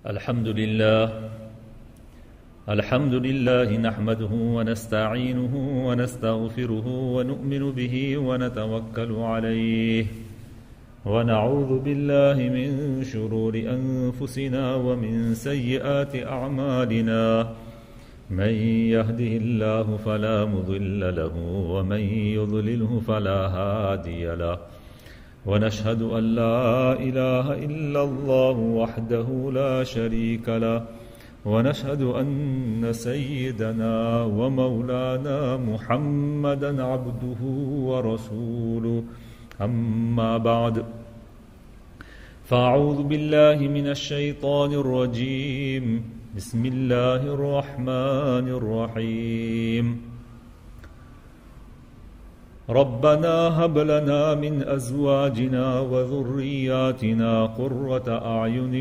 الحمد لله نحمده ونستعينه ونستغفره ونؤمن به ونتوكل عليه ونعوذ بالله من شرور أنفسنا ومن سيئات أعمالنا من يهده الله فلا مضل له ومن يضلله فلا هادي له ونشهد أن لا إله إلا الله وحده لا شريك له ونشهد أن سيدنا ومولانا محمدا عبده ورسوله أما بعد فأعوذ بالله من الشيطان الرجيم بسم الله الرحمن الرحيم ربنا هب لنا من أزواجنا وذرياتنا قرة أعين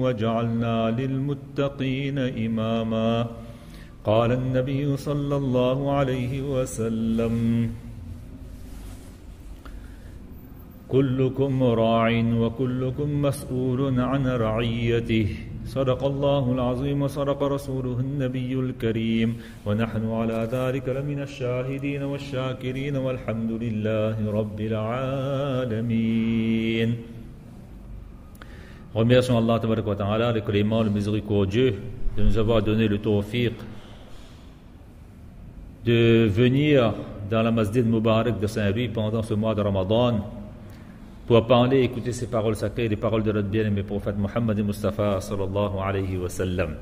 واجعلنا للمتقين إماما قال النبي صلى الله عليه وسلم كلكم راع وكلكم مسؤول عن رعيته صدق الله العظيم وصدق رسوله النبي الكريم ونحن على ذلك لمن الشاهدين والشاكرين والحمد لله رب العالمين. Remercions Allah tabaraka wa ta'ala, le clément, le miséricordieux, de nous avoir donné le tawfiq de venir dans la masjid Mubarak de Saint-Louis pendant ce mois de Ramadan pour parler et écouter ces paroles sacrées, les paroles de notre bien-aimé prophète Muhammad Mustafa sallallahu alayhi wa sallam.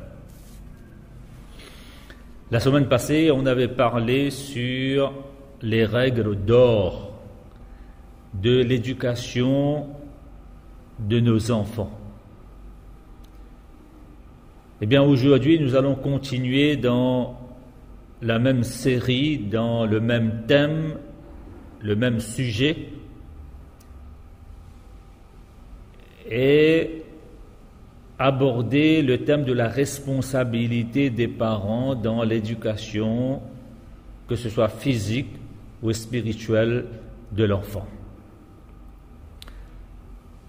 La semaine passée, on avait parlé sur les règles d'or de l'éducation de nos enfants. Eh bien, aujourd'hui, nous allons continuer dans la même série, dans le même thème, le même sujet, et aborder le thème de la responsabilité des parents dans l'éducation, que ce soit physique ou spirituelle, de l'enfant.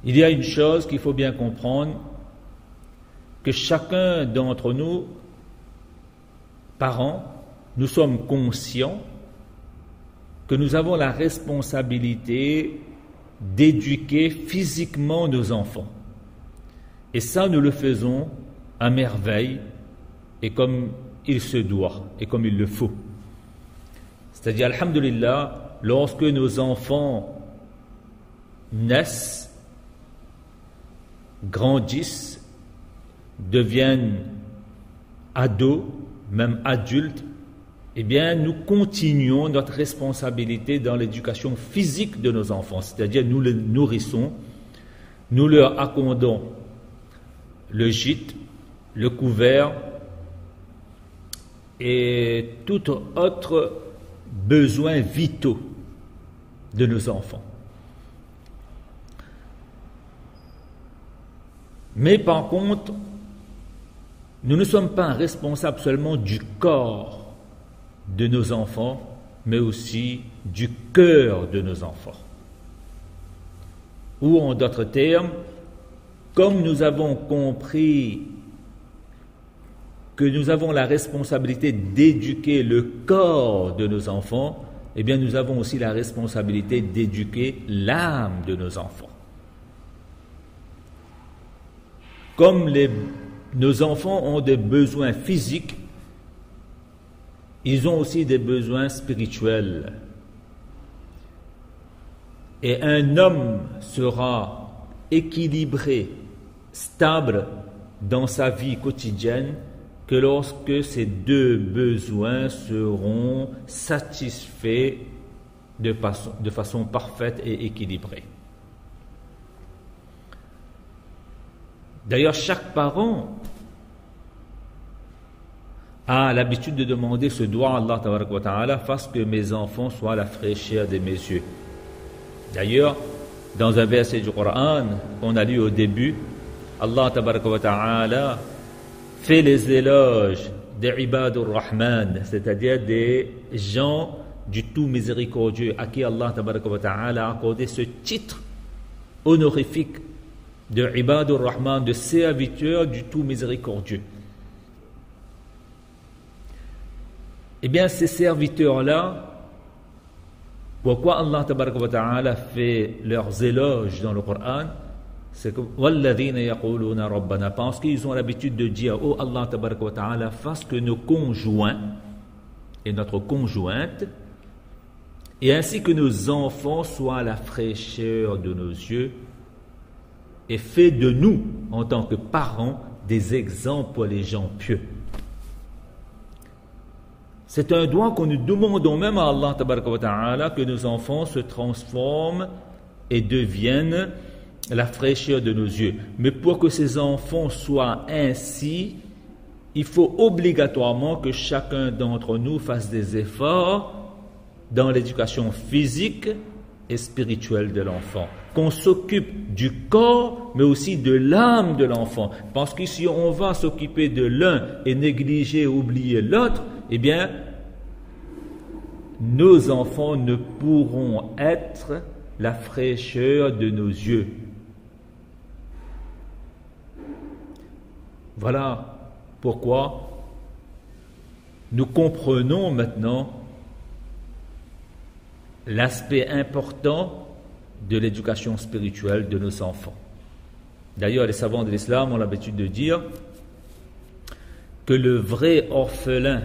Il y a une chose qu'il faut bien comprendre, que chacun d'entre nous, parents, nous sommes conscients que nous avons la responsabilité d'éduquer physiquement nos enfants. Et ça, nous le faisons à merveille et comme il se doit et comme il le faut. C'est-à-dire, alhamdulillah, lorsque nos enfants naissent, grandissent, deviennent ados, même adultes, eh bien, nous continuons notre responsabilité dans l'éducation physique de nos enfants, c'est-à-dire nous les nourrissons, nous leur accordons le gîte, le couvert et tout autre besoin vitaux de nos enfants. Mais par contre, nous ne sommes pas responsables seulement du corps de nos enfants, mais aussi du cœur de nos enfants. Ou en d'autres termes, comme nous avons compris que nous avons la responsabilité d'éduquer le corps de nos enfants, eh bien nous avons aussi la responsabilité d'éduquer l'âme de nos enfants. Comme nos enfants ont des besoins physiques, ils ont aussi des besoins spirituels. Et un homme sera équilibré, stable dans sa vie quotidienne que lorsque ces deux besoins seront satisfaits de façon parfaite et équilibrée. D'ailleurs, chaque parent a l'habitude de demander ce doigt à Allah tabaraka wa ta'ala, fasse que mes enfants soient la fraîcheur de mes yeux. D'ailleurs, dans un verset du Coran qu'on a lu au début, Allah tabaraka wa ta'ala fait les éloges des Ibadur Rahman, c'est-à-dire des gens du tout miséricordieux à qui Allah tabaraka wa ta'ala a accordé ce titre honorifique de Ibadur Rahman, de serviteurs du tout miséricordieux. Eh bien, ces serviteurs-là, pourquoi Allah tabaraka wa ta'ala fait leurs éloges dans le Coran? C'est que وَالَّذِينَ يَقُولُونَ رَبَّنَا, parce qu'ils ont l'habitude de dire: oh Allah tabaraka wa ta'ala, fasse que nos conjoints et notre conjointe, et ainsi que nos enfants, soient la fraîcheur de nos yeux, et fait de nous, en tant que parents, des exemples pour les gens pieux. C'est un droit que nous demandons même à Allah tabaraka wa ta'ala, que nos enfants se transforment et deviennent la fraîcheur de nos yeux. Mais pour que ces enfants soient ainsi, il faut obligatoirement que chacun d'entre nous fasse des efforts dans l'éducation physique et spirituelle de l'enfant. Qu'on s'occupe du corps, mais aussi de l'âme de l'enfant. Parce que si on va s'occuper de l'un et négliger, oublier l'autre, eh bien, nos enfants ne pourront être la fraîcheur de nos yeux. Voilà pourquoi nous comprenons maintenant l'aspect important de l'éducation spirituelle de nos enfants. D'ailleurs, les savants de l'islam ont l'habitude de dire que le vrai orphelin,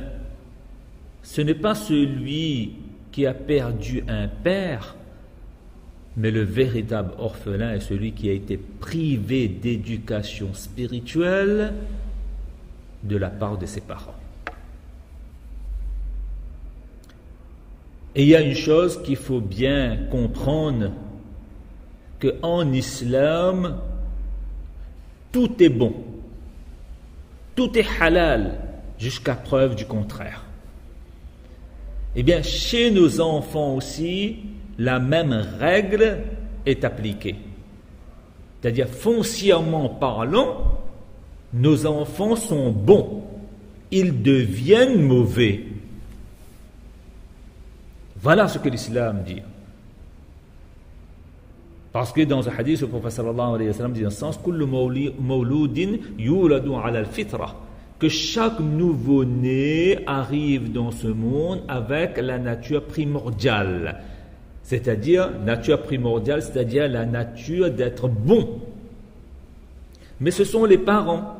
ce n'est pas celui qui a perdu un père, mais le véritable orphelin est celui qui a été privé d'éducation spirituelle de la part de ses parents. Et il y a une chose qu'il faut bien comprendre, qu'en islam, tout est bon, tout est halal, jusqu'à preuve du contraire. Eh bien, chez nos enfants aussi, la même règle est appliquée. C'est-à-dire, foncièrement parlant, nos enfants sont bons, ils deviennent mauvais. Voilà ce que l'islam dit. Parce que dans un hadith, le prophète sallallahu alayhi wa sallam dit dans ce sens: kullu mawludin yuladu ala al-fitra, que chaque nouveau-né arrive dans ce monde avec la nature primordiale. C'est-à-dire, nature primordiale, c'est-à-dire la nature d'être bon. Mais ce sont les parents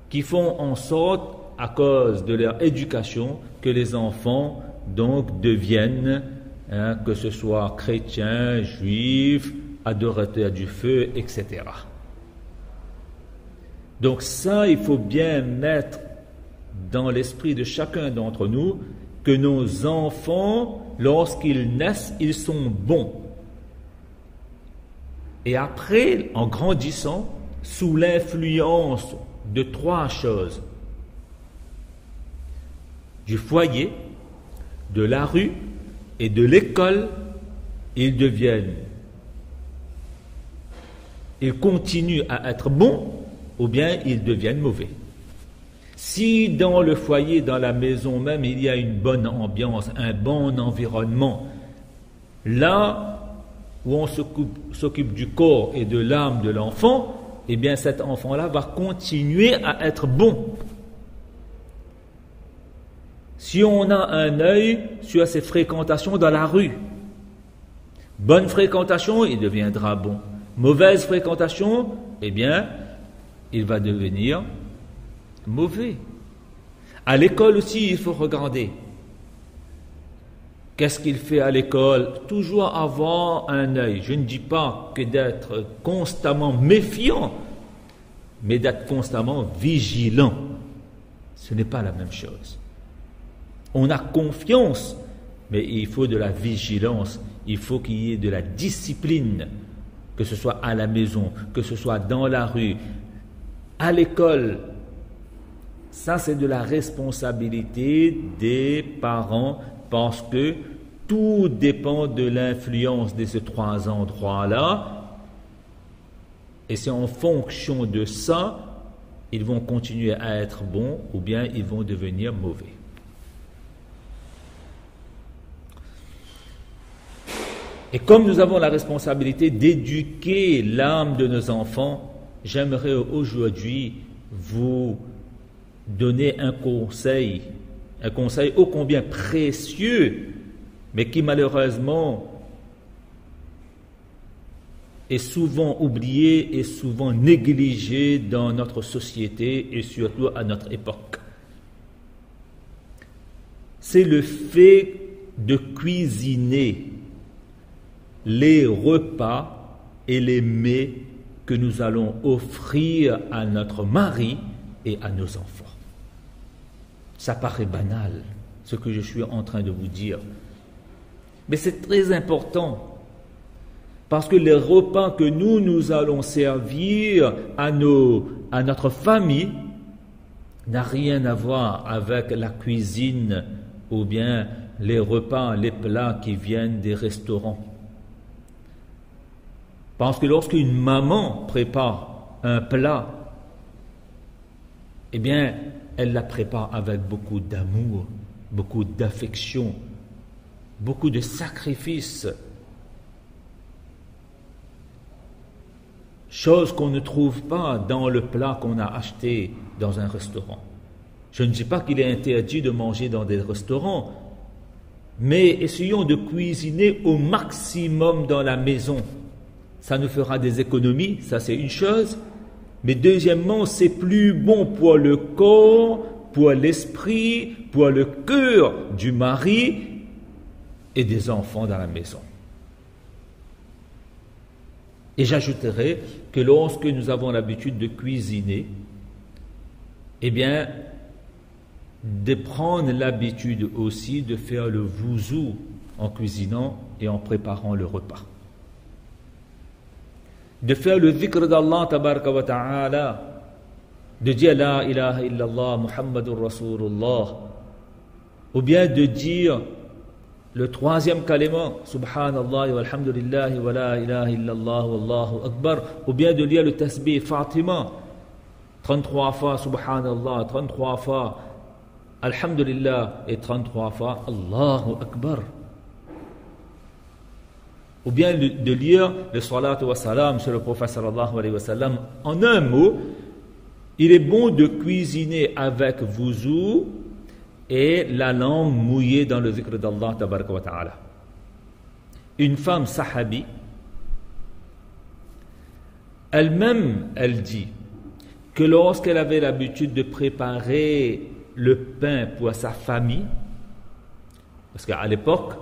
qui font en sorte, à cause de leur éducation, que les enfants donc deviennent, que ce soit chrétiens, juifs, adorateurs du feu, etc. Donc ça, il faut bien mettre dans l'esprit de chacun d'entre nous que nos enfants, lorsqu'ils naissent, ils sont bons. Et après, en grandissant, sous l'influence de trois choses: du foyer, de la rue et de l'école, ils continuent à être bons, ou bien ils deviennent mauvais. Si dans le foyer, dans la maison même, il y a une bonne ambiance, un bon environnement, là où on s'occupe du corps et de l'âme de l'enfant, eh bien cet enfant-là va continuer à être bon. Si on a un œil sur ses fréquentations dans la rue, bonne fréquentation, il deviendra bon. Mauvaise fréquentation, eh bien, il va devenir mauvais. À l'école aussi, il faut regarder. Qu'est-ce qu'il fait à l'école? Toujours avoir un œil. Je ne dis pas que d'être constamment méfiant, mais d'être constamment vigilant. Ce n'est pas la même chose. On a confiance, mais il faut de la vigilance. Il faut qu'il y ait de la discipline, que ce soit à la maison, que ce soit dans la rue, à l'école. Ça, c'est de la responsabilité des parents, parce que tout dépend de l'influence de ces trois endroits-là. Et c'est en fonction de ça, ils vont continuer à être bons ou bien ils vont devenir mauvais. Et comme nous avons la responsabilité d'éduquer l'âme de nos enfants, j'aimerais aujourd'hui vous donner un conseil ô combien précieux, mais qui malheureusement est souvent oublié et souvent négligé dans notre société et surtout à notre époque. C'est le fait de cuisiner les repas et les mets que nous allons offrir à notre mari et à nos enfants. Ça paraît banal, ce que je suis en train de vous dire. Mais c'est très important, parce que les repas que nous allons servir à notre famille n'a rien à voir avec la cuisine ou bien les repas, les plats qui viennent des restaurants. Parce que lorsqu'une maman prépare un plat, eh bien, elle la prépare avec beaucoup d'amour, beaucoup d'affection, beaucoup de sacrifices. Chose qu'on ne trouve pas dans le plat qu'on a acheté dans un restaurant. Je ne dis pas qu'il est interdit de manger dans des restaurants, mais essayons de cuisiner au maximum dans la maison. Ça nous fera des économies, ça c'est une chose. Mais deuxièmement, c'est plus bon pour le corps, pour l'esprit, pour le cœur du mari et des enfants dans la maison. Et j'ajouterai que lorsque nous avons l'habitude de cuisiner, eh bien, de prendre l'habitude aussi de faire le wuzu en cuisinant et en préparant le repas. De faire le dhikr d'Allah tabaraka wa ta'ala, de dire la ilaha illallah Muhammadur Rasulullah, ou bien de dire le troisième kalima subhanallah walhamdulillah wa la ilaha illallah wallahu akbar, ou bien de lire le tasbih Fatima 33 fois subhanallah, 33 fois alhamdulillah et 33 fois Allahu akbar. Ou bien de lire le salatu wa salam sur le prophète sallallahu alayhi wa sallam. En un mot, il est bon de cuisiner avec wuzu et la langue mouillée dans le zikr d'Allah tabaraka wa ta'ala. Une femme sahabi, elle-même, elle dit que lorsqu'elle avait l'habitude de préparer le pain pour sa famille, parce qu'à l'époque,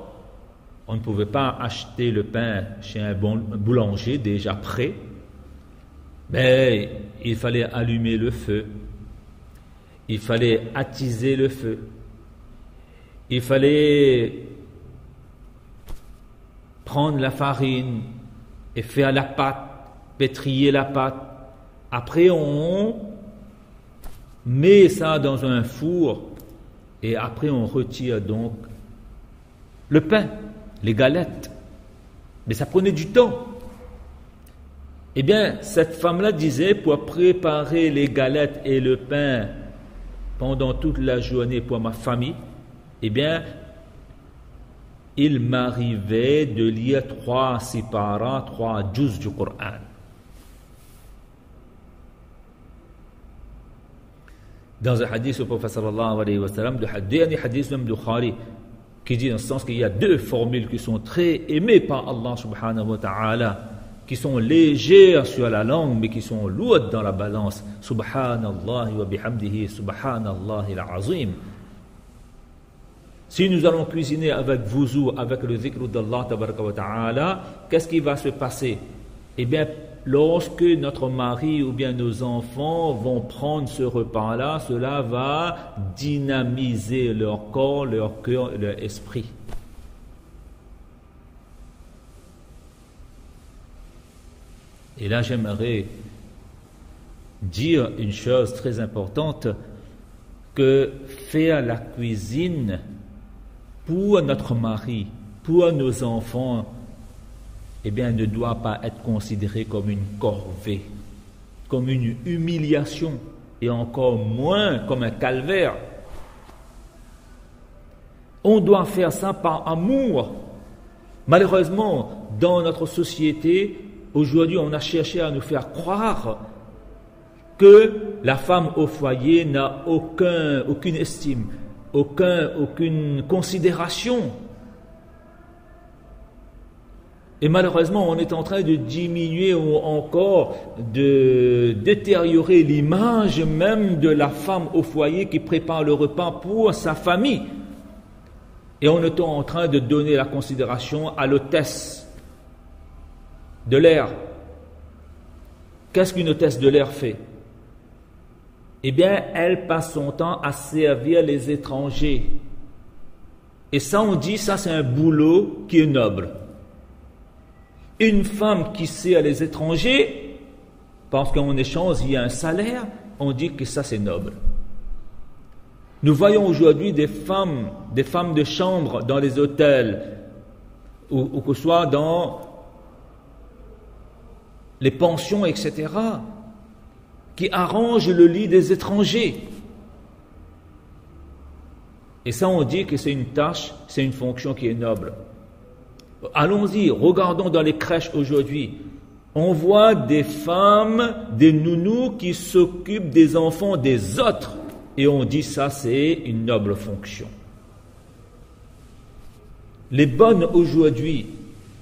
on ne pouvait pas acheter le pain chez un boulanger déjà prêt, mais il fallait allumer le feu, il fallait attiser le feu, il fallait prendre la farine et faire la pâte, pétrir la pâte. Après, on met ça dans un four et après on retire donc le pain, les galettes. Mais ça prenait du temps. Eh bien, cette femme-là disait, pour préparer les galettes et le pain pendant toute la journée pour ma famille, eh bien, il m'arrivait de lire 3 sipara, 3 juz du Coran. Dans un hadith, le prophète sallallahu alayhi wa sallam, le dernier hadith même de Bukhari, qui dit dans le sens qu'il y a 2 formules qui sont très aimées par Allah subhanahu wa ta'ala, qui sont légères sur la langue, mais qui sont lourdes dans la balance. Subhanallah wa bihamdihi, subhanallah al-azim. Si nous allons cuisiner avec wuzu, avec le zikr d'Allah tabaraka wa ta'ala, qu'est-ce qui va se passer? Eh bien, lorsque notre mari ou bien nos enfants vont prendre ce repas-là, cela va dynamiser leur corps, leur cœur et leur esprit. Et là, j'aimerais dire une chose très importante, que faire la cuisine pour notre mari, pour nos enfants, eh bien, ne doit pas être considéré comme une corvée, comme une humiliation, et encore moins comme un calvaire. On doit faire ça par amour. Malheureusement, dans notre société, aujourd'hui, on a cherché à nous faire croire que la femme au foyer n'a aucune estime, aucune considération. Et malheureusement, on est en train de diminuer ou encore de détériorer l'image même de la femme au foyer qui prépare le repas pour sa famille. Et on est en train de donner la considération à l'hôtesse de l'air. Qu'est-ce qu'une hôtesse de l'air fait? Eh bien, elle passe son temps à servir les étrangers. Et ça, on dit, ça c'est un boulot qui est noble. Une femme qui sert les étrangers, parce qu'en échange, il y a un salaire, on dit que ça c'est noble. Nous voyons aujourd'hui des femmes de chambre dans les hôtels, ou que ce soit dans les pensions, etc., qui arrangent le lit des étrangers. Et ça, on dit que c'est une tâche, c'est une fonction qui est noble. Allons-y, regardons dans les crèches aujourd'hui. On voit des femmes, des nounous qui s'occupent des enfants des autres. Et on dit ça, c'est une noble fonction. Les bonnes aujourd'hui,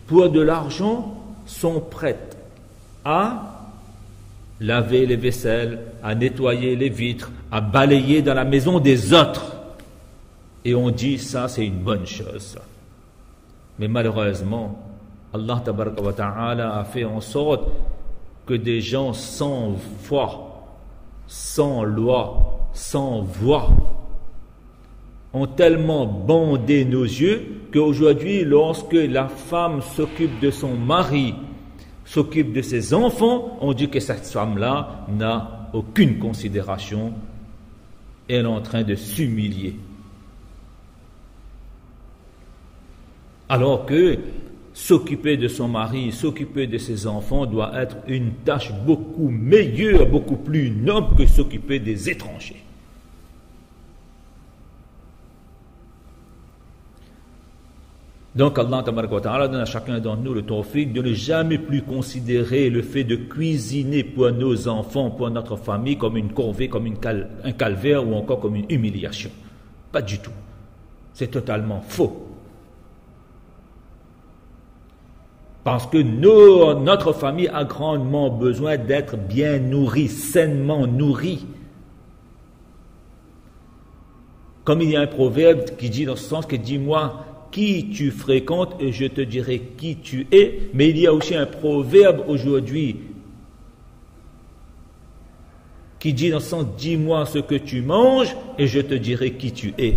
pour de l'argent, sont prêtes à laver les vaisselles, à nettoyer les vitres, à balayer dans la maison des autres. Et on dit ça, c'est une bonne chose. Mais malheureusement, Allah tabaraka wa ta'ala a fait en sorte que des gens sans foi, sans loi, sans voix, ont tellement bandé nos yeux qu'aujourd'hui, lorsque la femme s'occupe de son mari, s'occupe de ses enfants, on dit que cette femme-là n'a aucune considération, elle est en train de s'humilier. Alors que s'occuper de son mari, s'occuper de ses enfants doit être une tâche beaucoup meilleure, beaucoup plus noble que s'occuper des étrangers. Donc Allah donne à chacun d'entre nous le tawfiq de ne jamais plus considérer le fait de cuisiner pour nos enfants, pour notre famille, comme une corvée, comme un calvaire ou encore comme une humiliation. Pas du tout. C'est totalement faux. Parce que notre famille a grandement besoin d'être bien nourrie, sainement nourrie. Comme il y a un proverbe qui dit dans ce sens que dis-moi qui tu fréquentes et je te dirai qui tu es. Mais il y a aussi un proverbe aujourd'hui qui dit dans ce sens dis-moi ce que tu manges et je te dirai qui tu es.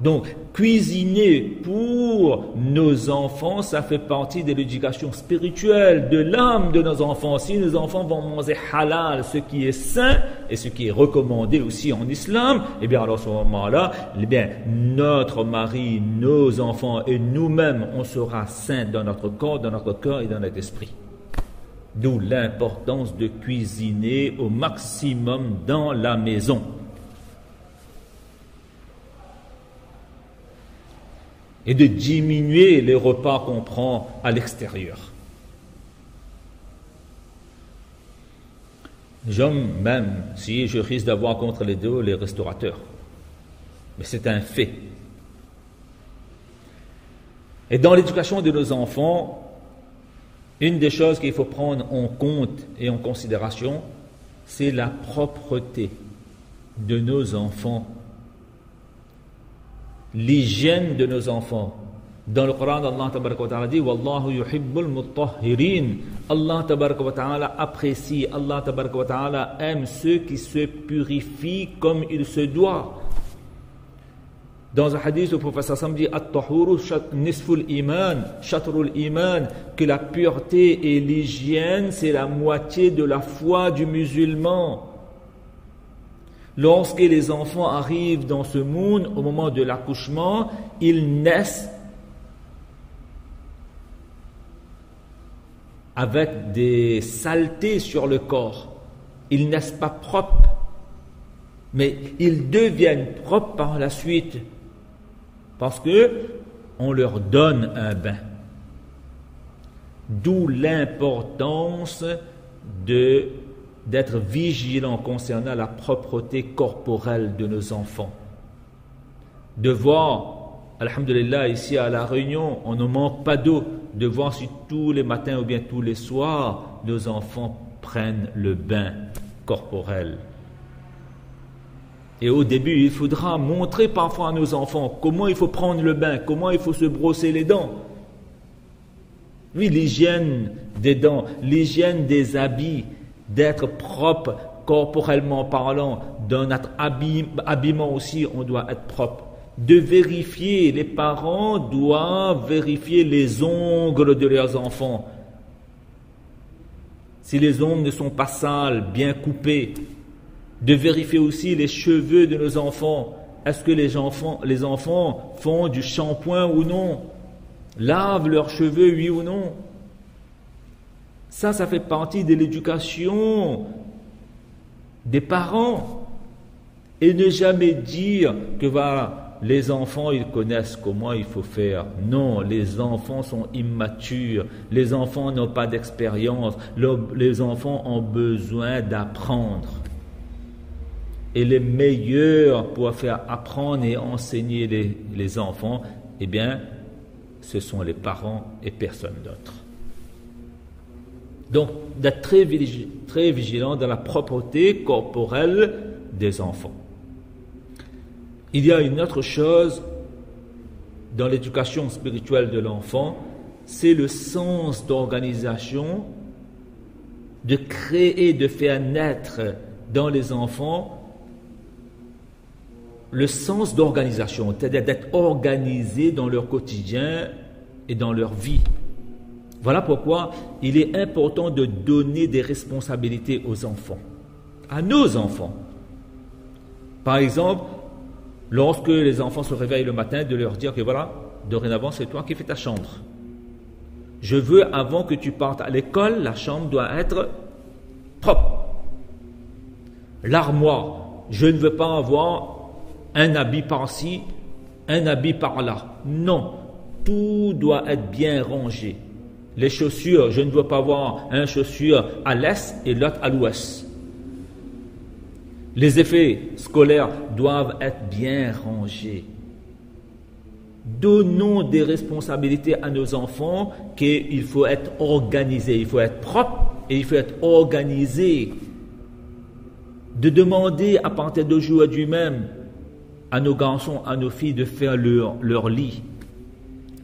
Donc, cuisiner pour nos enfants, ça fait partie de l'éducation spirituelle, de l'âme de nos enfants. Si nos enfants vont manger halal, ce qui est sain et ce qui est recommandé aussi en islam, eh bien, alors à ce moment-là, eh bien, notre mari, nos enfants et nous-mêmes, on sera sains dans notre corps, dans notre cœur et dans notre esprit. D'où l'importance de cuisiner au maximum dans la maison. Et de diminuer les repas qu'on prend à l'extérieur. J'aime même, si je risque d'avoir contre les deux, les restaurateurs. Mais c'est un fait. Et dans l'éducation de nos enfants, une des choses qu'il faut prendre en compte et en considération, c'est la propreté de nos enfants. L'hygiène de nos enfants. Dans le Coran, Allah tabaraka wa ta'ala dit Wallahu yuhibbul mutahhirin. Allah tabaraka wa ta'ala apprécie, Allah tabaraka wa ta'ala aime ceux qui se purifient comme il se doit. Dans un hadith, le prophète sallam dit At-tahuru nisful iman, shatrul iman, que la pureté et l'hygiène, c'est la moitié de la foi du musulman. Lorsque les enfants arrivent dans ce monde, au moment de l'accouchement, ils naissent avec des saletés sur le corps. Ils naissent pas propres, mais ils deviennent propres par la suite. Parce que on leur donne un bain. D'où l'importance d'être vigilant concernant la propreté corporelle de nos enfants. De voir, alhamdulillah, ici à La Réunion, on ne manque pas d'eau, de voir si tous les matins ou bien tous les soirs, nos enfants prennent le bain corporel. Et au début, il faudra montrer parfois à nos enfants comment il faut prendre le bain, comment il faut se brosser les dents. Oui, l'hygiène des dents, l'hygiène des habits, d'être propre corporellement parlant, dans notre habillement aussi, on doit être propre. De vérifier, les parents doivent vérifier les ongles de leurs enfants. Si les ongles ne sont pas sales, bien coupés. De vérifier aussi les cheveux de nos enfants. Est-ce que les enfants font du shampoing ou non? Lavent leurs cheveux, oui ou non? Ça fait partie de l'éducation des parents. Et ne jamais dire que voilà, les enfants, ils connaissent comment il faut faire. Non, les enfants sont immatures. Les enfants n'ont pas d'expérience. Les enfants ont besoin d'apprendre. Et les meilleurs pour faire apprendre et enseigner les enfants, eh bien, ce sont les parents et personne d'autre. Donc, d'être très vigilant dans la propreté corporelle des enfants. Il y a une autre chose dans l'éducation spirituelle de l'enfant, c'est le sens d'organisation, de créer, de faire naître dans les enfants le sens d'organisation, c'est-à-dire d'être organisés dans leur quotidien et dans leur vie. Voilà pourquoi il est important de donner des responsabilités aux enfants, à nos enfants. Par exemple, lorsque les enfants se réveillent le matin, de leur dire que voilà, dorénavant c'est toi qui fais ta chambre. Je veux, avant que tu partes à l'école, la chambre doit être propre. L'armoire, je ne veux pas avoir un habit par-ci, un habit par-là. Non, tout doit être bien rangé. Les chaussures, je ne veux pas avoir un chaussure à l'est et l'autre à l'ouest. Les effets scolaires doivent être bien rangés. Donnons des responsabilités à nos enfants qu'il faut être organisé, il faut être propre et il faut être organisé. De demander à partir d'aujourd'hui même à nos garçons, à nos filles de faire leur lit.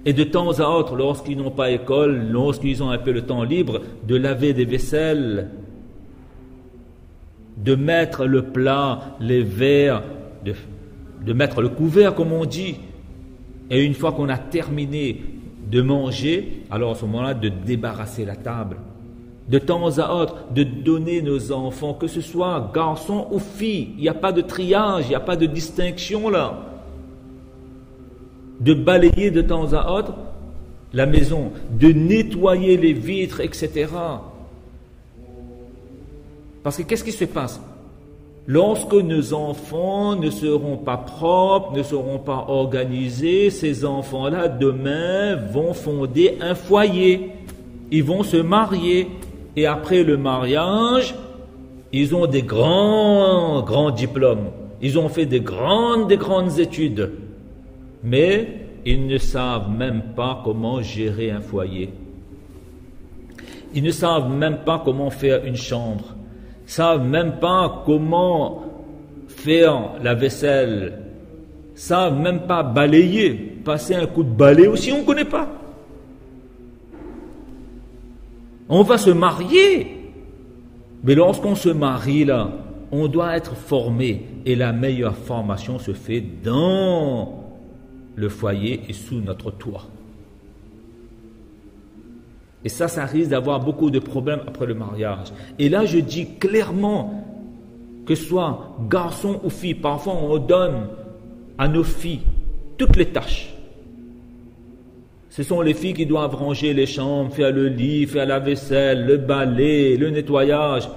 Et de temps à autre, lorsqu'ils n'ont pas école, lorsqu'ils ont un peu le temps libre, de laver des vaisselles, de mettre le plat, les verres, de mettre le couvert, comme on dit. Et une fois qu'on a terminé de manger, alors à ce moment-là, de débarrasser la table. De temps à autre, de donner nos enfants, que ce soit garçons ou filles, il n'y a pas de triage, il n'y a pas de distinction là. De balayer de temps à autre la maison, de nettoyer les vitres, etc. Parce que qu'est-ce qui se passe? Lorsque nos enfants ne seront pas propres, ne seront pas organisés, ces enfants-là, demain, vont fonder un foyer. Ils vont se marier. Et après le mariage, ils ont des grands diplômes. Ils ont fait des grandes études. Mais ils ne savent même pas comment gérer un foyer. Ils ne savent même pas comment faire une chambre. Ils ne savent même pas comment faire la vaisselle. Ils ne savent même pas balayer. Passer un coup de balai aussi, on ne connaît pas. On va se marier. Mais lorsqu'on se marie là, on doit être formé. Et la meilleure formation se fait dans le foyer et sous notre toit. Et ça risque d'avoir beaucoup de problèmes après le mariage. Et là, je dis clairement, que ce soit garçon ou fille, parfois on donne à nos filles toutes les tâches. Ce sont les filles qui doivent ranger les chambres, faire le lit, faire la vaisselle, le balai, le nettoyage.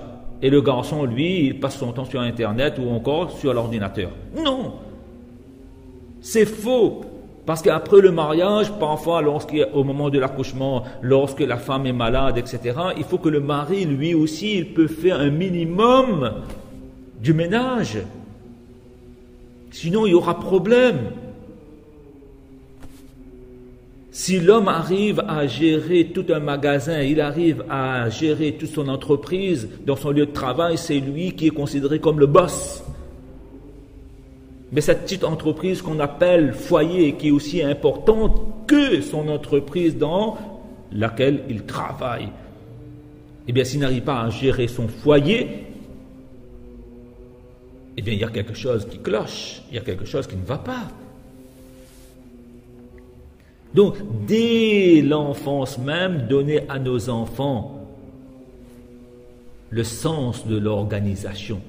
Et le garçon, lui, il passe son temps sur Internet ou encore sur l'ordinateur. Non! C'est faux! Parce qu'après le mariage, parfois, au moment de l'accouchement, lorsque la femme est malade, etc., il faut que le mari, lui aussi, il peut faire un minimum du ménage. Sinon, il y aura problème. Si l'homme arrive à gérer tout un magasin, il arrive à gérer toute son entreprise dans son lieu de travail, c'est lui qui est considéré comme le boss. Mais cette petite entreprise qu'on appelle foyer, qui est aussi importante que son entreprise dans laquelle il travaille, eh bien, s'il n'arrive pas à gérer son foyer, eh bien, il y a quelque chose qui cloche, il y a quelque chose qui ne va pas. Donc, dès l'enfance même, donner à nos enfants le sens de l'organisation,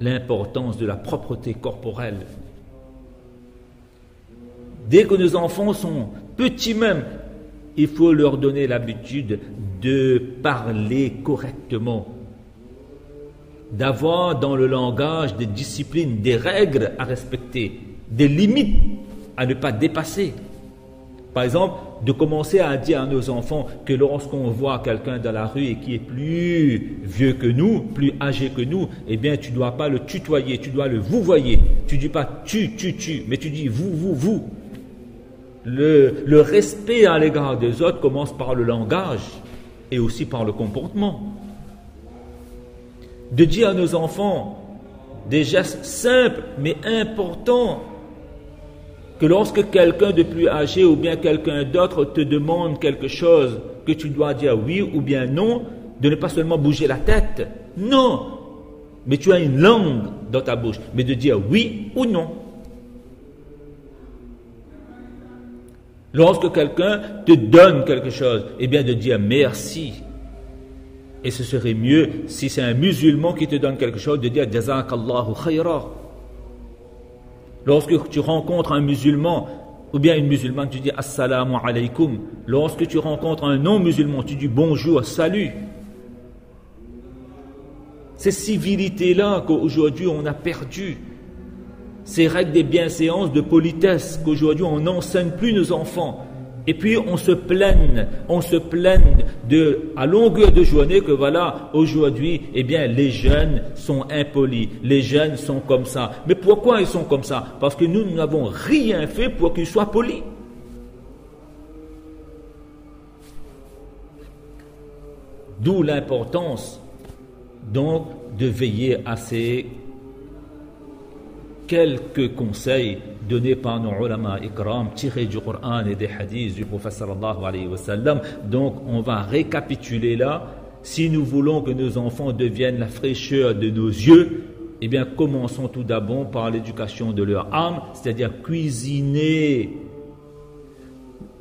l'importance de la propreté corporelle. Dès que nos enfants sont petits même, il faut leur donner l'habitude de parler correctement, d'avoir dans le langage des disciplines, des règles à respecter, des limites à ne pas dépasser. Par exemple, de commencer à dire à nos enfants que lorsqu'on voit quelqu'un dans la rue et qui est plus vieux que nous, plus âgé que nous, eh bien tu ne dois pas le tutoyer, tu dois le vouvoyer. Tu ne dis pas tu, mais tu dis vous. Le respect à l'égard des autres commence par le langage et aussi par le comportement. De dire à nos enfants des gestes simples mais importants, que lorsque quelqu'un de plus âgé ou bien quelqu'un d'autre te demande quelque chose, que tu dois dire oui ou bien non, de ne pas seulement bouger la tête, non, mais tu as une langue dans ta bouche, mais de dire oui ou non. Lorsque quelqu'un te donne quelque chose, eh bien de dire merci. Et ce serait mieux, si c'est un musulman qui te donne quelque chose, de dire jazakallahu khayra. Lorsque tu rencontres un musulman ou bien une musulmane, tu dis assalamu alaykum. Lorsque tu rencontres un non-musulman, tu dis bonjour, salut. Ces civilités-là qu'aujourd'hui on a perdues, ces règles des bienséances, de politesse qu'aujourd'hui on n'enseigne plus nos enfants. Et puis on se plaigne à longueur de journée que voilà, aujourd'hui, eh bien, les jeunes sont impolis, les jeunes sont comme ça. Mais pourquoi ils sont comme ça? Parce que nous n'avons rien fait pour qu'ils soient polis. D'où l'importance, donc, de veiller à ces quelques conseils donnés par nos ulama ikram, tirés du Coran et des hadiths du prophète sallallahu alayhi wa sallam. Donc on va récapituler là. Si nous voulons que nos enfants deviennent la fraîcheur de nos yeux, eh bien commençons tout d'abord par l'éducation de leur âme, c'est-à-dire cuisiner.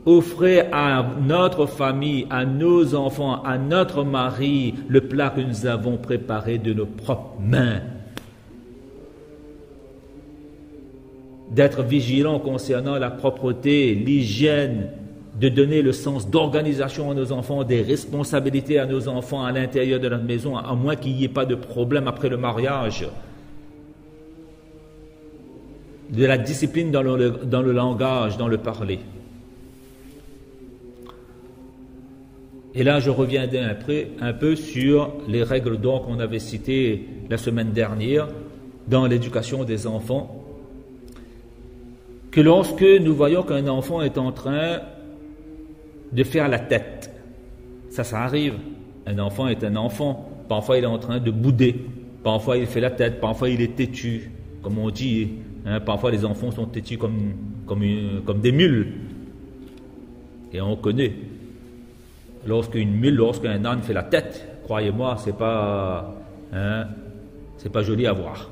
Offrez à notre famille, à nos enfants, à notre mari, le plat que nous avons préparé de nos propres mains. D'être vigilant concernant la propreté, l'hygiène, de donner le sens d'organisation à nos enfants, des responsabilités à nos enfants à l'intérieur de notre maison, à moins qu'il n'y ait pas de problème après le mariage. De la discipline dans le langage, dans le parler. Et là, je reviendrai un peu sur les règles d'or qu'on avait citées la semaine dernière dans l'éducation des enfants. Que lorsque nous voyons qu'un enfant est en train de faire la tête, ça arrive, un enfant est un enfant, parfois il est en train de bouder, parfois il fait la tête, parfois il est têtu, comme on dit, hein, parfois les enfants sont têtus comme des mules, et on connaît, lorsqu'un âne fait la tête, croyez-moi, c'est pas joli à voir.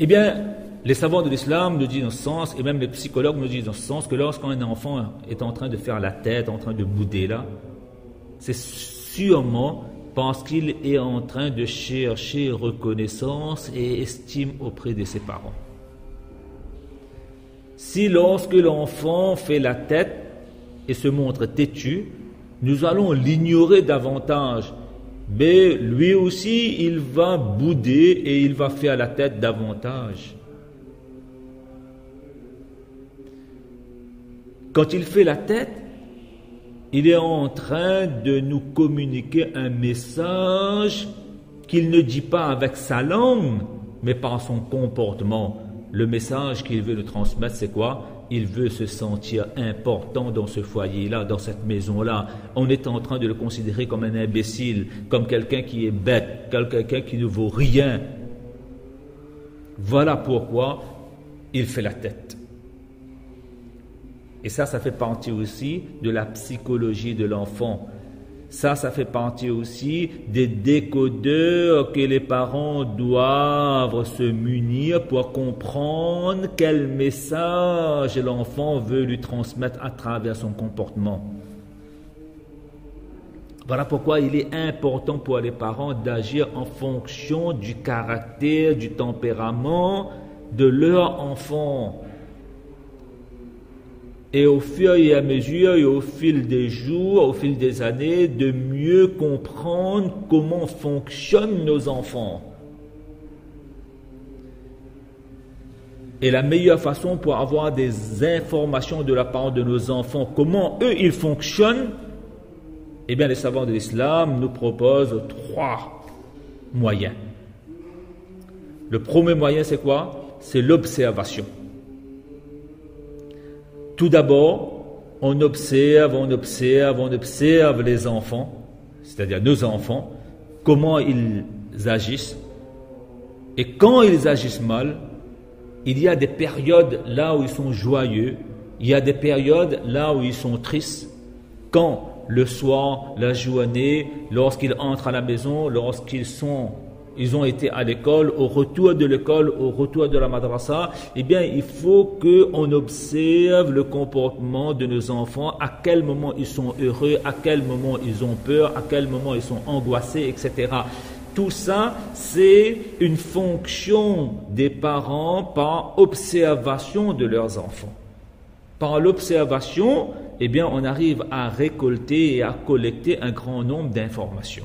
Eh bien, les savants de l'islam nous disent dans ce sens, et même les psychologues nous disent dans ce sens, que lorsqu'un enfant est en train de faire la tête, en train de bouder là, c'est sûrement parce qu'il est en train de chercher reconnaissance et estime auprès de ses parents. Si lorsque l'enfant fait la tête et se montre têtu, nous allons l'ignorer davantage, mais lui aussi il va bouder et il va faire la tête davantage. quand il fait la tête, il est en train de nous communiquer un message qu'il ne dit pas avec sa langue, mais par son comportement. Le message qu'il veut nous transmettre, c'est quoi? Il veut se sentir important dans ce foyer-là, dans cette maison-là. On est en train de le considérer comme un imbécile, comme quelqu'un qui est bête, quelqu'un qui ne vaut rien. Voilà pourquoi il fait la tête. Et ça fait partie aussi de la psychologie de l'enfant. Ça fait partie aussi des décodeurs que les parents doivent se munir pour comprendre quel message l'enfant veut lui transmettre à travers son comportement. Voilà pourquoi il est important pour les parents d'agir en fonction du caractère, du tempérament de leur enfant. Et au fur et à mesure, et au fil des jours, au fil des années, de mieux comprendre comment fonctionnent nos enfants. Et la meilleure façon pour avoir des informations de la part de nos enfants, comment eux ils fonctionnent, eh bien les savants de l'islam nous proposent 3 moyens. Le premier moyen c'est quoi? C'est l'observation. Tout d'abord, on observe les enfants, c'est-à-dire nos enfants, comment ils agissent. Et quand ils agissent mal, il y a des périodes là où ils sont joyeux, il y a des périodes là où ils sont tristes. Quand le soir, la journée, lorsqu'ils entrent à la maison, ils ont été à l'école, au retour de l'école, au retour de la madrasa, eh bien, il faut qu'on observe le comportement de nos enfants, à quel moment ils sont heureux, à quel moment ils ont peur, à quel moment ils sont angoissés, etc. Tout ça, c'est une fonction des parents par observation de leurs enfants. Par l'observation, eh bien, on arrive à récolter et à collecter un grand nombre d'informations.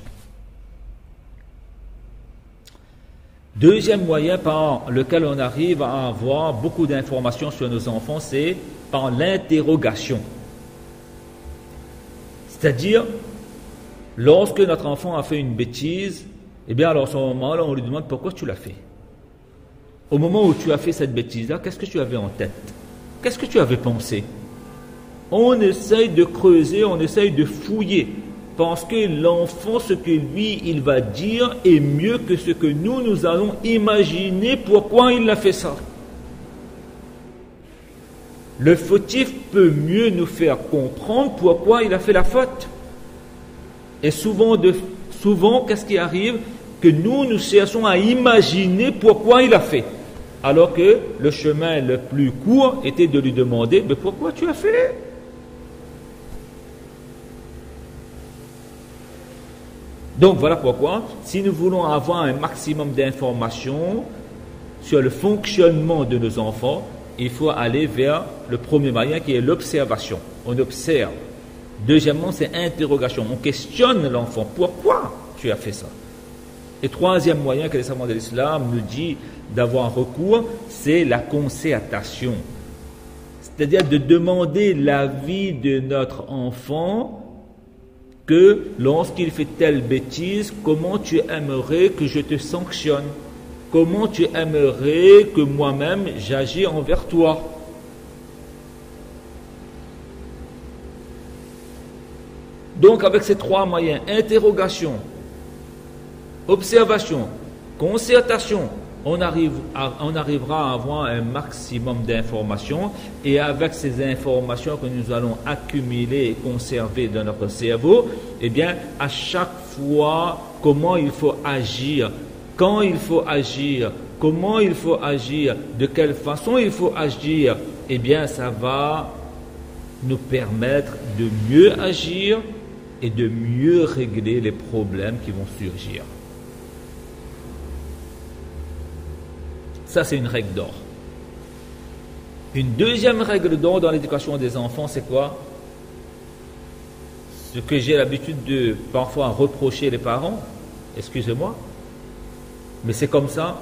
Deuxième moyen par lequel on arrive à avoir beaucoup d'informations sur nos enfants, c'est par l'interrogation. C'est-à-dire, lorsque notre enfant a fait une bêtise, eh bien, alors à ce moment-là, on lui demande pourquoi tu l'as fait. Au moment où tu as fait cette bêtise-là, qu'est-ce que tu avais en tête? Qu'est-ce que tu avais pensé? On essaye de creuser, on essaye de fouiller. Parce que l'enfant, ce que lui, il va dire est mieux que ce que nous allons imaginer pourquoi il a fait ça. Le fautif peut mieux nous faire comprendre pourquoi il a fait la faute. Et souvent, qu'est-ce qui arrive? Que nous cherchons à imaginer pourquoi il a fait. Alors que le chemin le plus court était de lui demander, mais pourquoi tu as fait? Donc voilà pourquoi, si nous voulons avoir un maximum d'informations sur le fonctionnement de nos enfants, il faut aller vers le premier moyen qui est l'observation. On observe. Deuxièmement, c'est interrogation. On questionne l'enfant. Pourquoi tu as fait ça? Et troisième moyen que les savants de l'islam nous disent d'avoir recours, c'est la concertation. C'est-à-dire de demander l'avis de notre enfant que lorsqu'il fait telle bêtise, comment tu aimerais que je te sanctionne? Comment tu aimerais que moi-même j'agisse envers toi? Donc avec ces 3 moyens, interrogation, observation, concertation, on arrivera à avoir un maximum d'informations, et avec ces informations que nous allons accumuler et conserver dans notre cerveau, eh bien, à chaque fois, comment il faut agir, quand il faut agir, comment il faut agir, de quelle façon il faut agir, eh bien, ça va nous permettre de mieux agir et de mieux régler les problèmes qui vont surgir. Ça, c'est une règle d'or. Une deuxième règle d'or dans l'éducation des enfants, c'est quoi? Ce que j'ai l'habitude de parfois reprocher les parents, excusez-moi, mais c'est comme ça.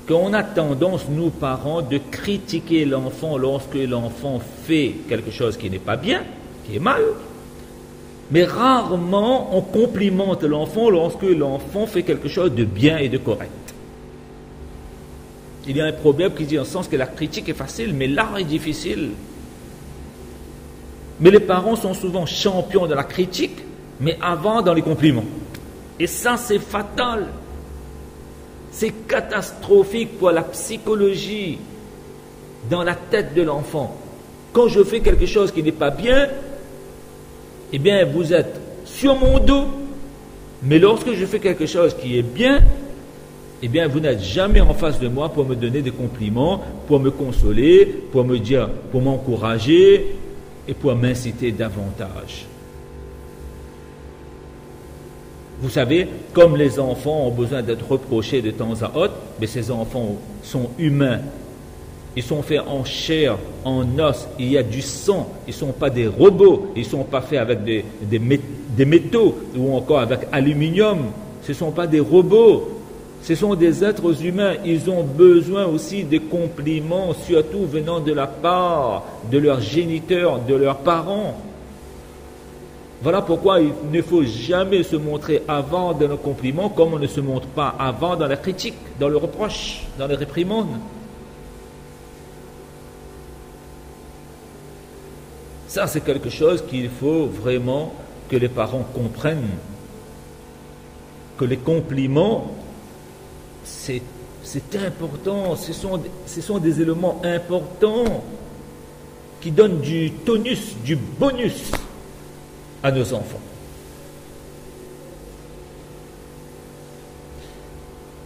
qu'on a tendance, nous parents, de critiquer l'enfant lorsque l'enfant fait quelque chose qui n'est pas bien, qui est mal, mais rarement on complimente l'enfant lorsque l'enfant fait quelque chose de bien et de correct. Il y a un proverbe qui dit en sens que la critique est facile, mais l'art est difficile. Mais les parents sont souvent champions de la critique, mais avant dans les compliments. Et ça, c'est fatal. C'est catastrophique pour la psychologie dans la tête de l'enfant. Quand je fais quelque chose qui n'est pas bien, eh bien, vous êtes sur mon dos. Mais lorsque je fais quelque chose qui est bien, eh bien, vous n'êtes jamais en face de moi pour me donner des compliments, pour me consoler, pour me dire, pour m'encourager et pour m'inciter davantage. Vous savez, comme les enfants ont besoin d'être reprochés de temps à autre, mais ces enfants sont humains. Ils sont faits en chair, en os, il y a du sang. Ils ne sont pas des robots, ils ne sont pas faits avec des métaux ou encore avec aluminium. Ce ne sont pas des robots, ce sont des êtres humains. Ils ont besoin aussi des compliments, surtout venant de la part de leurs géniteurs, de leurs parents. Voilà pourquoi il ne faut jamais se montrer avant dans le compliment comme on ne se montre pas avant dans la critique, dans le reproche, dans les réprimandes. Ça, c'est quelque chose qu'il faut vraiment que les parents comprennent. Que les compliments, c'est important, ce sont des éléments importants qui donnent du tonus, du bonus à nos enfants.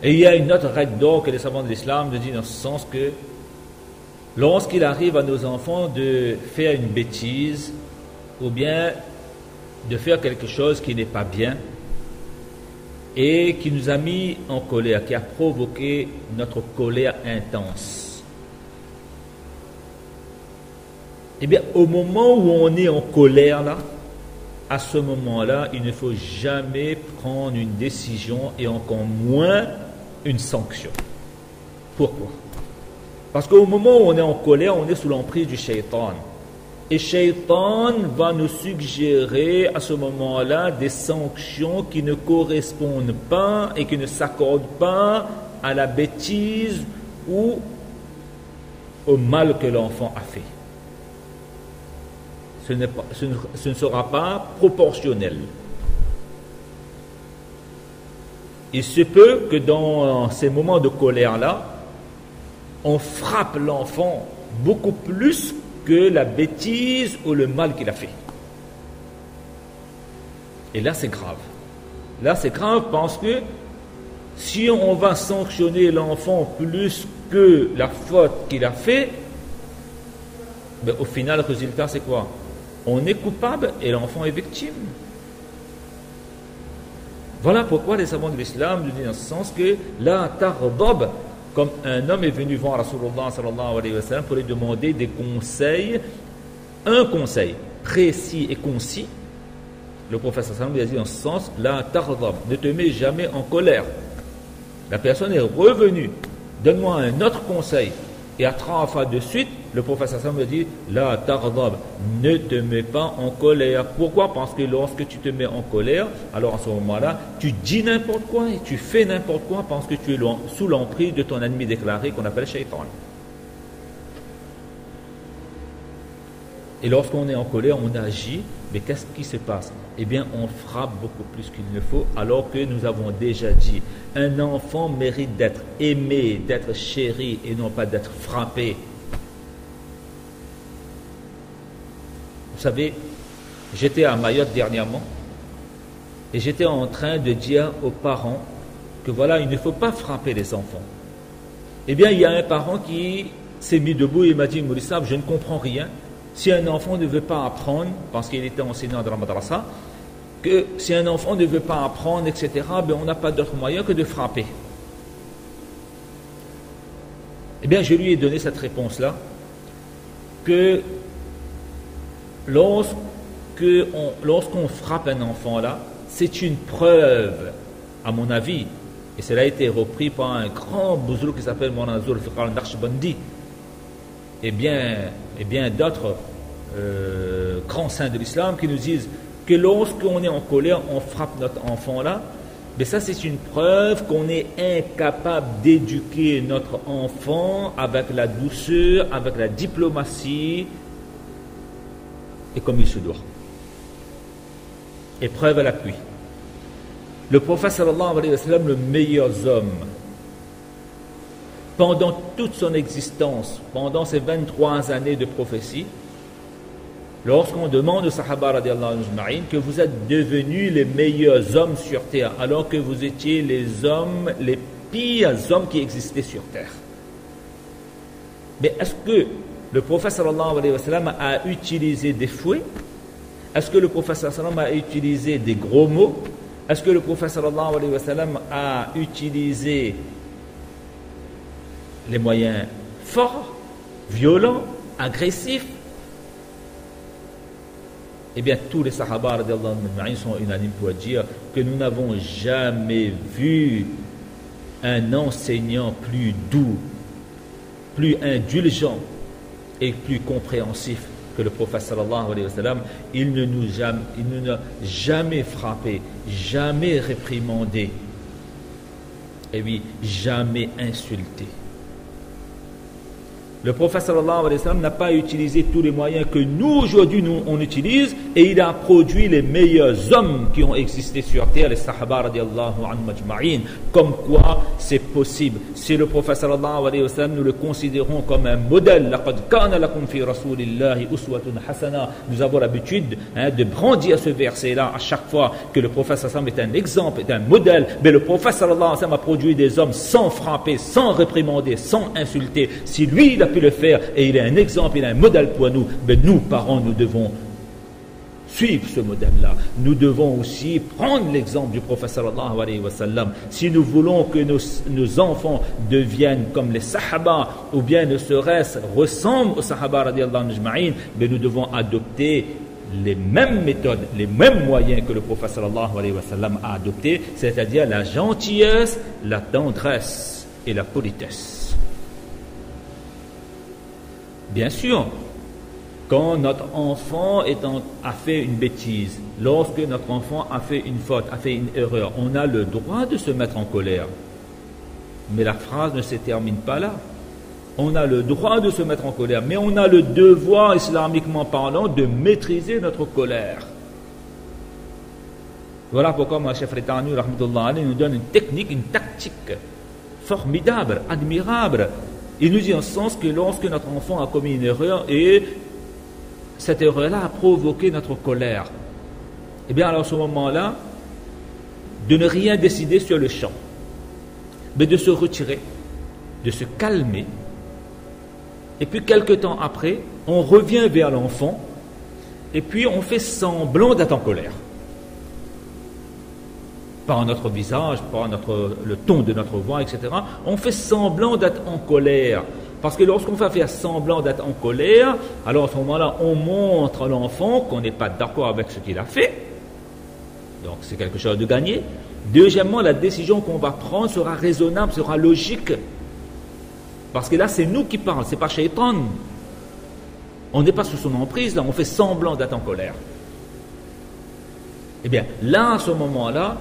Et il y a une autre règle d'or que les savants de l'islam disent dans ce sens que lorsqu'il arrive à nos enfants de faire une bêtise ou bien de faire quelque chose qui n'est pas bien et qui nous a mis en colère, qui a provoqué notre colère intense, eh bien au moment où on est en colère là, à ce moment-là, il ne faut jamais prendre une décision et encore moins une sanction. Pourquoi? Parce qu'au moment où on est en colère, on est sous l'emprise du shaitan. Et shaitan va nous suggérer à ce moment-là des sanctions qui ne correspondent pas et qui ne s'accordent pas à la bêtise ou au mal que l'enfant a fait. Ce ne sera pas proportionnel. Il se peut que dans ces moments de colère-là, on frappe l'enfant beaucoup plus que la bêtise ou le mal qu'il a fait. Et là, c'est grave. Là, c'est grave parce que si on va sanctionner l'enfant plus que la faute qu'il a fait, ben, au final, le résultat, c'est quoi? On est coupable et l'enfant est victime. Voilà pourquoi les savants de l'islam disent dans ce sens que la tardab, comme un homme est venu voir Rasulullah sallallahu alayhi wa sallam pour lui demander des conseils, un conseil précis et concis, le prophète sallallahu alayhi wa sallam lui a dit dans ce sens, la tardab, ne te mets jamais en colère. La personne est revenue, donne-moi un autre conseil. Et à 3 fois de suite, le prophète sallallahu alayhi wa sallam me dit, la tardab, ne te mets pas en colère. Pourquoi? Parce que lorsque tu te mets en colère, alors à ce moment-là, tu dis n'importe quoi et tu fais n'importe quoi parce que tu es sous l'emprise de ton ennemi déclaré qu'on appelle shaitan. Et lorsqu'on est en colère, on agit, mais qu'est-ce qui se passe? Eh bien, on frappe beaucoup plus qu'il ne faut, alors que nous avons déjà dit, un enfant mérite d'être aimé, d'être chéri, et non pas d'être frappé. Vous savez, j'étais à Mayotte dernièrement, et j'étais en train de dire aux parents que voilà, il ne faut pas frapper les enfants. Eh bien, il y a un parent qui s'est mis debout et m'a dit, Moulissab, je ne comprends rien. Si un enfant ne veut pas apprendre, parce qu'il était enseignant dans la madrasa, que si un enfant ne veut pas apprendre, etc., ben on n'a pas d'autre moyen que de frapper. Eh bien, je lui ai donné cette réponse-là, que lorsqu'on frappe un enfant là, c'est une preuve, à mon avis, Et cela a été repris par un grand bouzoul qui s'appelle Monazour Fiqh al-Naqshbandi et bien d'autres grands saints de l'islam qui nous disent que lorsqu'on est en colère, on frappe notre enfant là. Mais ça, c'est une preuve qu'on est incapable d'éduquer notre enfant avec la douceur, avec la diplomatie et comme il se doit. Et preuve à l'appui. Le prophète sallallahu alayhi wa sallam, le meilleur homme, pendant toute son existence, pendant ses 23 années de prophétie, lorsqu'on demande aux Sahaba radiallahu anhum que vous êtes devenus les meilleurs hommes sur terre, alors que vous étiez les pires hommes qui existaient sur terre. Mais est-ce que le prophète sallallahu alayhi wa sallam a utilisé des fouets? Est-ce que le prophète sallallahu alayhi wa sallam a utilisé des gros mots? Est-ce que le prophète sallallahu alayhi wa sallam a utilisé les moyens forts, violents, agressifs? Eh bien, tous les Sahaba radiallahu anhum sont unanimes pour dire que nous n'avons jamais vu un enseignant plus doux, plus indulgent et plus compréhensif que le prophète sallallahu alayhi wa sallam. Il ne nous a jamais frappé, jamais réprimandé, et oui, jamais insulté. Le prophète sallallahu alayhi wa sallam n'a pas utilisé tous les moyens que nous aujourd'hui on utilise, et il a produit les meilleurs hommes qui ont existé sur terre, les sahaba radiallahu anhum ajma'in. Comme quoi c'est possible. Si le prophète sallallahu alayhi wa sallam, nous le considérons comme un modèle, laqad kana lakum fi rasulillahi uswatun hasana, nous avons l'habitude de brandir ce verset là à chaque fois que le prophète sallallahu alayhi wa sallam est un exemple, est un modèle. Mais le prophète sallallahu alayhi wa sallam a produit des hommes sans frapper, sans réprimander, sans insulter. Si lui il a pu le faire et il est un exemple, il est un modèle pour nous, mais nous parents nous devons suivre ce modèle-là. Nous devons aussi prendre l'exemple du prophète sallallahu alayhi wa sallam. Si nous voulons que nos enfants deviennent comme les sahaba, ou bien ne serait-ce ressemblent aux sahaba radiallahu anhum, mais nous devons adopter les mêmes méthodes, les mêmes moyens que le prophète sallallahu alayhi wa sallam a adopté, c'est-à-dire la gentillesse, la tendresse et la politesse. Bien sûr, quand notre enfant a fait une bêtise, lorsque notre enfant a fait une faute, a fait une erreur, on a le droit de se mettre en colère. Mais la phrase ne se termine pas là. On a le droit de se mettre en colère, mais on a le devoir, islamiquement parlant, de maîtriser notre colère. Voilà pourquoi mon chef Ritani nous donne une technique, une tactique formidable, admirable. Il nous dit en ce sens que lorsque notre enfant a commis une erreur et cette erreur-là a provoqué notre colère, eh bien alors à ce moment-là, de ne rien décider sur le champ, mais de se retirer, de se calmer, et puis quelque temps après, on revient vers l'enfant, et puis on fait semblant d'être en colère. Par notre visage, par le ton de notre voix, etc. On fait semblant d'être en colère. Parce que lorsqu'on va faire semblant d'être en colère, alors à ce moment-là, on montre à l'enfant qu'on n'est pas d'accord avec ce qu'il a fait. Donc c'est quelque chose de gagné. Deuxièmement, la décision qu'on va prendre sera raisonnable, sera logique. Parce que là, c'est nous qui parlons, c'est pas Shaitan. On n'est pas sous son emprise, là, on fait semblant d'être en colère. Eh bien, là, à ce moment-là,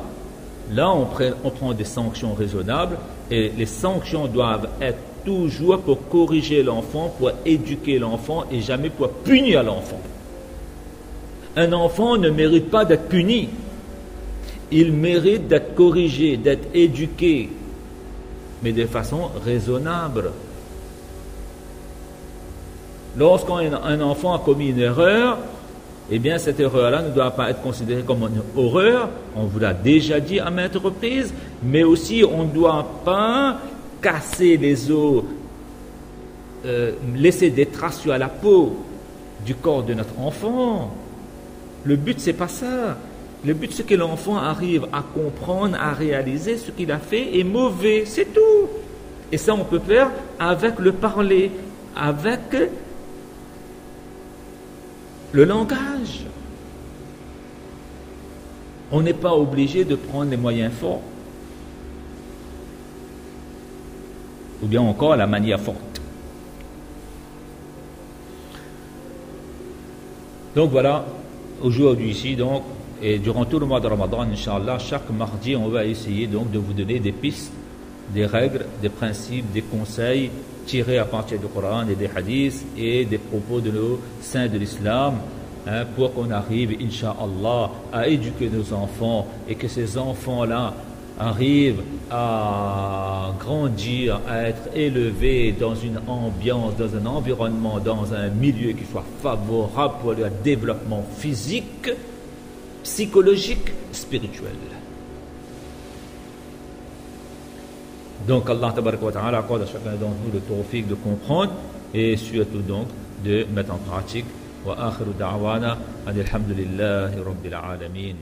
on prend des sanctions raisonnables, et les sanctions doivent être toujours pour corriger l'enfant, pour éduquer l'enfant, et jamais pour punir l'enfant. Un enfant ne mérite pas d'être puni. Il mérite d'être corrigé, d'être éduqué, mais de façon raisonnable. Lorsqu'un enfant a commis une erreur, eh bien cette erreur-là ne doit pas être considérée comme une horreur, on vous l'a déjà dit à maintes reprises, mais aussi on ne doit pas casser les os, laisser des traces sur la peau du corps de notre enfant. Le but, c'est pas ça. Le but, c'est que l'enfant arrive à comprendre, à réaliser ce qu'il a fait est mauvais, c'est tout. Et ça, on peut faire avec le parler, avec le langage. On n'est pas obligé de prendre les moyens forts. ou bien encore la manière forte. Donc voilà, aujourd'hui ici, donc, et durant tout le mois de Ramadan, Inch'Allah, chaque mardi, on va essayer donc de vous donner des pistes, des règles, des principes, des conseils tirés à partir du Coran et des hadiths et des propos de nos saints de l'islam, hein, pour qu'on arrive, Inch'Allah, à éduquer nos enfants et que ces enfants-là arrivent à grandir, à être élevés dans une ambiance, dans un environnement, dans un milieu qui soit favorable pour leur développement physique, psychologique, spirituel. Donc Allah tabaraka wa ta'ala accorde à chacun d'entre nous le tawfiq de comprendre et surtout donc de mettre en pratique. Wa akhiru da'wana alhamdulillahi rabbil alamin.